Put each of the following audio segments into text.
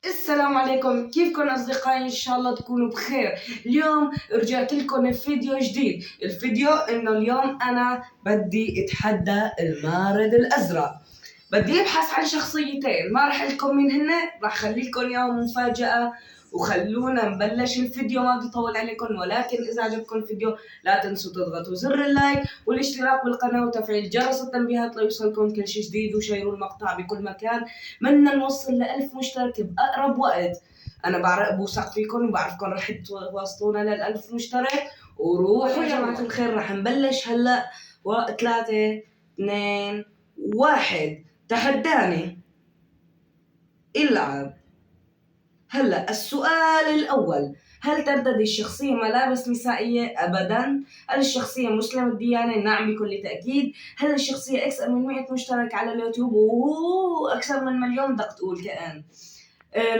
السلام عليكم، كيفكم أصدقائي؟ إن شاء الله تكونوا بخير. اليوم رجعت لكم بفيديو جديد. الفيديو إنه اليوم أنا بدي أتحدى المارد الأزرق. بدي أبحث عن شخصيتين، ما رح لكم مين هن، رح خليكم إياهم مفاجأة. وخلونا نبلش الفيديو، ما بدي أطول عليكم، ولكن إذا عجبكم الفيديو لا تنسوا تضغطوا زر اللايك والاشتراك بالقناة وتفعيل جرس التنبيهات ليوصلكم كل شيء جديد، وشيروا المقطع بكل مكان. بدنا نوصل ل1000 مشترك بأقرب وقت. أنا بعرف بوثق فيكم وبعرفكم رح توصلونا لل1000 مشترك. وروحوا يا جماعة الخير، رح نبلش هلا. 3 2 1 تحداني العب. هلا السؤال الأول: هل ترتدي الشخصية ملابس نسائية؟ أبدا. هل الشخصية مسلمة الديانة؟ نعم بكل تأكيد. هل الشخصية أكثر من 100 مشترك على اليوتيوب؟ أكثر من مليون بدك تقول كأن.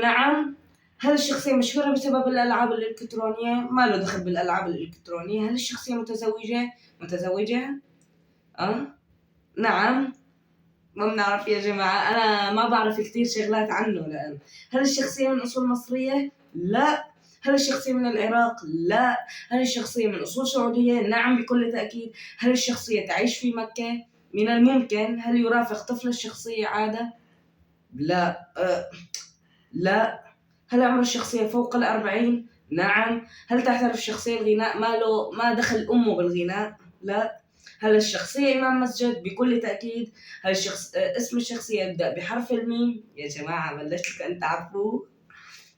نعم. هل الشخصية مشهورة بسبب الألعاب الإلكترونية؟ ما له دخل بالألعاب الإلكترونية. هل الشخصية متزوجة؟ نعم. ما بنعرف يا جماعة، أنا ما بعرف كثير شغلات عنه. لأن هل الشخصية من أصول مصرية؟ لا. هل الشخصية من العراق؟ لا. هل الشخصية من أصول سعودية؟ نعم بكل تأكيد. هل الشخصية تعيش في مكة؟ من الممكن. هل يرافق طفل الشخصية عادة؟ لا. لا. هل عمر الشخصية فوق 40؟ نعم. هل تعترف الشخصية الغناء؟ ما دخل أمه بالغناء؟ لا. هل الشخصية إمام مسجد؟ بكل تأكيد. هل اسم الشخصية يبدأ بحرف الميم؟ يا جماعة بلشت أن تعرفوه؟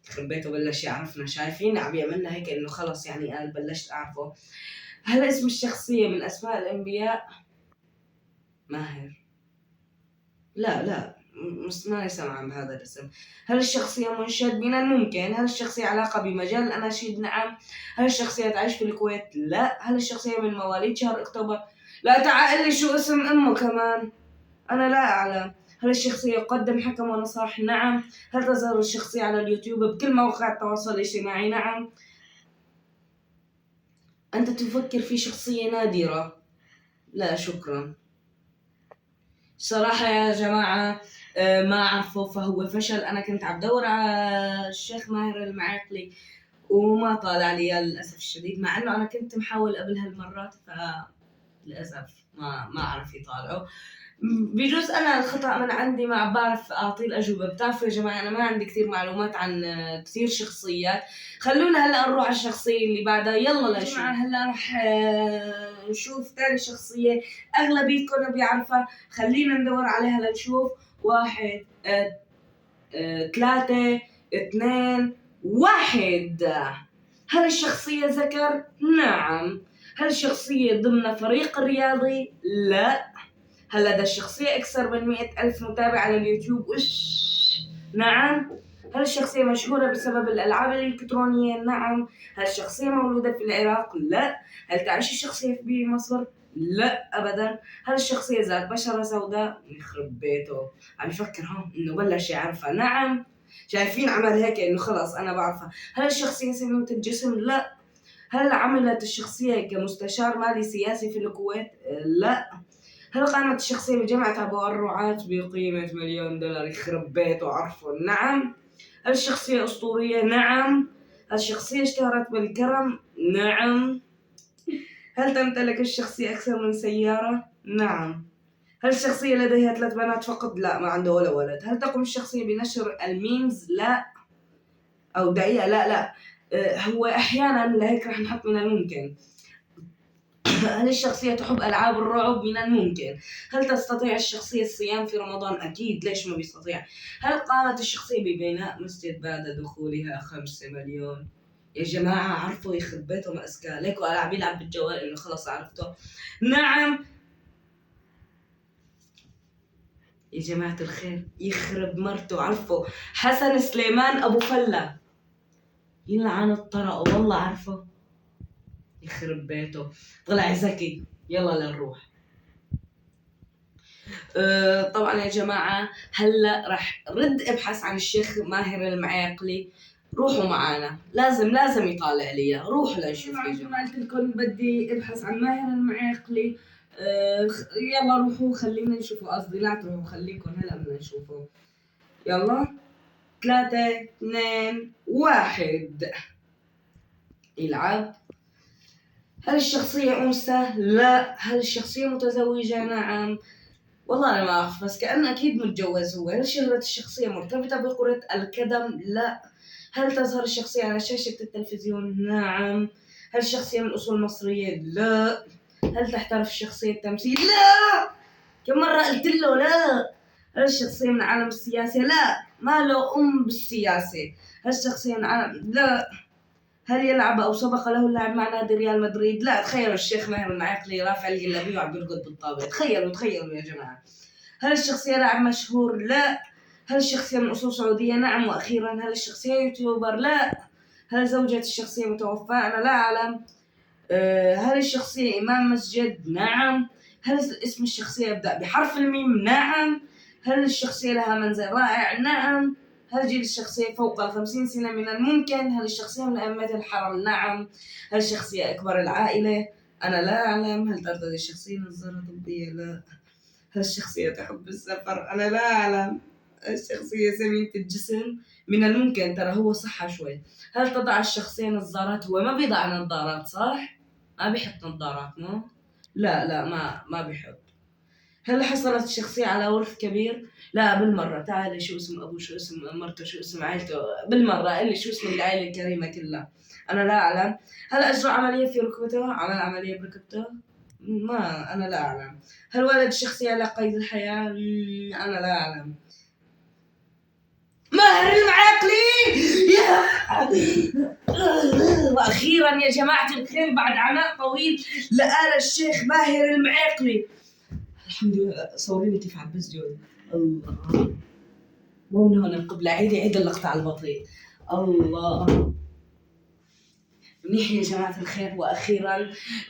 يخرب بيته بلش يعرفنا. شايفين عم يعملنا هيك إنه خلص يعني أنا بلشت أعرفه. هل اسم الشخصية من أسماء الأنبياء؟ ماهر. لا ما يسمع بهذا الاسم. هل الشخصية منشد؟ من الممكن. هل الشخصية علاقة بمجال الأناشيد؟ نعم. هل الشخصية تعيش في الكويت؟ لا. هل الشخصية من مواليد شهر أكتوبر؟ لا. تعال لي شو اسم أمه كمان، أنا لا أعلم. هل الشخصية يقدم حكم ونصائح؟ نعم. هل تظهر الشخصية على اليوتيوب بكل مواقع التواصل الاجتماعي؟ نعم. أنت تفكر في شخصية نادرة؟ لا شكرا. صراحة يا جماعة ما أعرفه، فهو فشل. أنا كنت عم بدور على الشيخ ماهر المعيقلي وما طالع لي للأسف الشديد، مع أنه أنا كنت محاول قبل هالمرات، فللأسف ما أعرف يطالعه. بجوز أنا الخطأ من عندي، ما بعرف أعطي الأجوبة. بتعرفوا يا جماعة أنا ما عندي كثير معلومات عن كثير شخصيات. خلونا هلأ نروح على الشخصية اللي بعدها. يلا لنشوف. هلأ رح نشوف ثاني شخصية أغلبيتكم بيعرفها. خلينا ندور عليها لنشوف. 1 3 2 1. هل الشخصية ذكر؟ نعم. هل الشخصية ضمن فريق رياضي؟ لا. هل لدى الشخصية أكثر من 100,000 متابع على اليوتيوب؟ نعم. هل الشخصية مشهورة بسبب الألعاب الإلكترونية؟ نعم. هل الشخصية مولودة في العراق؟ لا. هل تعيش الشخصية في مصر؟ لا أبدا. هل الشخصية ذات بشرة سوداء؟ يخرب بيته عم يفكر هون إنه بلش يعرفها. نعم. شايفين عمل هيك إنه خلص أنا بعرفها. هل الشخصية سمينة الجسم؟ لا. هل عملت الشخصية كمستشار مالي سياسي في الكويت؟ لا. هل قامت الشخصية بجمع تبرعات بقيمة $1,000,000؟ يخرب بيته عرفه. نعم. هل الشخصية أسطورية؟ نعم. هل الشخصية اشتهرت بالكرم؟ نعم. هل تمتلك الشخصية أكثر من سيارة؟ نعم. هل الشخصية لديها 3 بنات فقط؟ لا، ما عنده ولا ولد. هل تقوم الشخصية بنشر الميمز؟ لا. أو دقيقة، لا. هو أحيانا، لهيك رح نحط من الممكن. هل الشخصية تحب ألعاب الرعب؟ من الممكن. هل تستطيع الشخصية الصيام في رمضان؟ أكيد، ليش ما بيستطيع. هل قامت الشخصية ببناء مسجد بعد دخولها 5 مليون؟ يا جماعة عرفوا، يخرب بيتهم أذكى. ليكو أنا عم بيلعب بالجوال إنه خلص عرفته. نعم. يا جماعة الخير يخرب مرته عرفوا. حسن سليمان أبو فلة. يلعن الطرق والله عرفه. يخرب بيته طلع ذكي. يلا لنروح. طبعا يا جماعة هلا رح رد ابحث عن الشيخ ماهر المعيقلي. روحوا معنا، لازم يطالع لي. روح لنشوف يا جماعة. قلت لكم بدي ابحث عن ماهر المعيقلي. يلا روحوا خلينا نشوفه. قصدي لا تروحوا، خليكم هلا بدنا نشوفه. يلا 3 2 1. يلعب. هل الشخصية أنثى؟ لا. هل الشخصية متزوجة؟ نعم. والله أنا ما أعرف بس كأنه أكيد متجوز هو. هل شهرة الشخصية مرتبطة بكرة القدم؟ لا. هل تظهر الشخصية على شاشة التلفزيون؟ نعم. هل الشخصية من أصول مصرية؟ لا. هل تحترف الشخصية التمثيل؟ لا. كم مرة قلت له لا. هل الشخصية من عالم السياسة؟ لا. ما له بالسياسة. هل الشخصية من عالم؟ لا. هل يلعب أو سبق له اللعب مع نادي ريال مدريد؟ لا. تخيلوا الشيخ ماهر المعقلي رافع الجلابية وعم يرقد بالطابة. تخيلوا يا جماعة. هل الشخصية لاعب مشهور؟ لا. هل الشخصية من أصول سعودية؟ نعم. وأخيرا هل الشخصية يوتيوبر؟ لا. هل زوجة الشخصية متوفاة؟ أنا لا أعلم. هل الشخصية إمام مسجد؟ نعم. هل اسم الشخصية يبدأ بحرف الميم؟ نعم. هل الشخصية لها منزل رائع؟ نعم. هل جيل الشخصية فوق 50 سنة من الممكن؟ هل الشخصية من أئمة الحرم؟ نعم. هل الشخصية أكبر العائلة؟ أنا لا أعلم. هل ترتدي الشخصية نظارة طبية؟ لا. هل الشخصية تحب السفر؟ أنا لا أعلم. الشخصية سمينة الجسم؟ من الممكن، ترى هو صحة شوي. هل تضع الشخصية نظارات؟ هو ما بيضع نظارات صح؟ ما بيحط نظارات مو؟ لا ما بيحط. هل حصلت الشخصية على ورث كبير؟ لا بالمرة. تعالي شو اسم أبوه، شو اسم مرته، شو اسم عائلته، بالمرة قل لي شو اسم العائلة الكريمة كلها. أنا لا أعلم. هل أجرى عملية في ركبته؟ عمل عملية بركبته؟ ما أنا لا أعلم. هل ولد الشخصية على قيد الحياة؟ أنا لا أعلم. ماهر المعقلي. وأخيرا يا جماعة الخير بعد عناء طويل لقى الشيخ ماهر المعقلي. الحمد لله. صوريني كيف عم بسجد. الله. مو من هون القبلة. عيد اللقطة على البطيء. الله منيح يا جماعة الخير.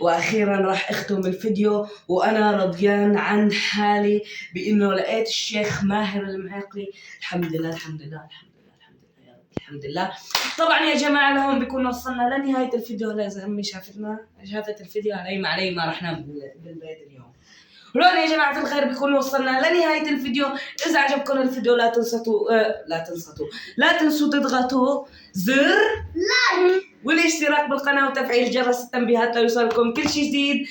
وأخيرا راح أختم الفيديو وأنا رضيان عن حالي بإنه لقيت الشيخ ماهر المعقلي. الحمد لله الحمد لله الحمد لله الحمد لله يا رب الحمد لله. طبعا يا جماعة لهون بيكون وصلنا لنهاية الفيديو. لازم أمي شافت الفيديو علي ما رح نام بالبيت اليوم. ولون يا جماعة الخير بيكون وصلنا لنهاية الفيديو. إذا عجبكم الفيديو لا تنسوا تضغطوا زر لايك والاشتراك بالقناة وتفعيل جرس التنبيهات ليوصلكم كل شيء جديد.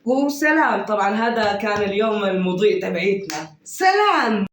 وسلام. طبعا هذا كان اليوم المضيء تبعيتنا. سلام.